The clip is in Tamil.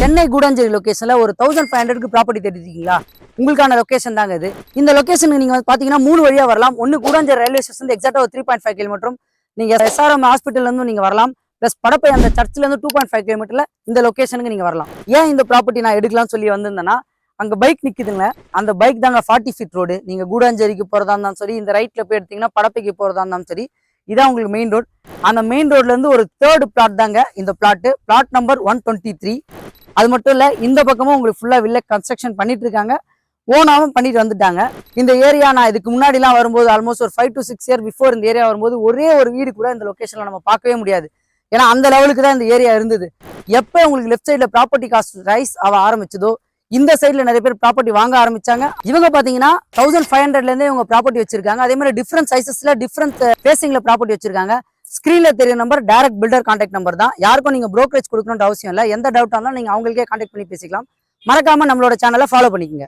சென்னை கூடாஞ்சேரி லொகேஷன்ல ஒரு 1500க்கு ப்ராப்பர்ட்டி தேடிருக்கீங்களா? உங்களுக்கான லொகேஷன் தாங்க இது. இந்த லொகேஷனுக்கு நீங்க பாத்தீங்கன்னா 3 வழியா வரலாம். ஒன்னு கூடாஞ்சேரி ரயில்வே ஸ்டேஷன் எக்ஸாக்டா ஒரு 3.5 கிலோமீட்டரும், நீங்க எஸ்ஆர்எம் ஹாஸ்பிட்டல்ல இருந்தும் நீங்க வரலாம். பிளஸ் படப்பை அந்த சர்ச்ல இருந்து 2.5 கிலோமீட்டர்ல இந்த லொகேஷனுக்கு நீங்க வரலாம். ஏன் இந்த ப்ராப்பர்ட்டி நான் எடுக்கலாம்னு சொல்லி வந்திருந்தேன்னா, அங்க பைக் நிக்குதுங்க. அந்த பைக் தாங்க 40 ஃபீட் ரோடு. நீங்க கூடாஞ்சேரிக்கு போறதா இருந்தாலும் சரி, இந்த ரைட்ல போய் எடுத்தீங்கன்னா படப்பைக்கு போறதா இருந்தாலும் சரி, இதான் உங்களுக்கு மெயின் ரோட். அந்த மெயின் ரோட்ல இருந்து ஒரு 3rd பிளாட் தாங்க இந்த பிளாட் நம்பர் 123. அது மட்டும் இல்ல, இந்த பக்கமும் உங்களுக்கு ஃபுல்லா வில்ல கன்ஸ்ட்ரக்ஷன் பண்ணிட்டு இருக்காங்க, ஓனாவும் பண்ணிட்டு வந்துட்டாங்க. இந்த ஏரியா நான் இதுக்கு முன்னாடிலாம் வரும்போது ஆல்மோஸ்ட் ஒரு 5 to 6 இயர் பிஃபோர் இந்த ஏரியா வரும்போது ஒரே ஒரு வீடு கூட இந்த லொகேஷன்ல நம்ம பார்க்கவே முடியாது. ஏன்னா அந்த லெவலுக்கு தான் இந்த ஏரியா இருந்தது. எப்போ உங்களுக்கு லெஃப்ட் சைட்ல ப்ராப்பர்ட்டி காஸ்ட் ரைஸ் ஆக ஆரம்பிச்சதோ, இந்த சைட்ல நிறைய பேர் ப்ராப்பர்ட்டி வாங்க ஆரம்பிச்சாங்க. இவங்க பாத்தீங்கன்னா 1500ல இருந்தே இவங்க ப்ராப்பர்ட்டி வச்சிருக்காங்க. அதே மாதிரி டிஃப்ரெண்ட் சைசஸ்ல டிஃப்ரெண்ட் ஃபேசிங்ல ப்ராப்பர்ட்டி வச்சிருக்காங்க. ஸ்கிரீன்ல தெரிய number direct builder contact number தான். யாருக்கும் நீங்க புரோக்கரேஜ் கொடுக்கணும்னு அவசியம் இல்லை. எந்த டவுட் ஆனாலும் நீங்க அவங்களுக்கே கான்டாக்ட் பண்ணி பேசிக்கலாம். மறக்காம நம்மளோட சேனலை ஃபாலோ பண்ணிக்கங்க.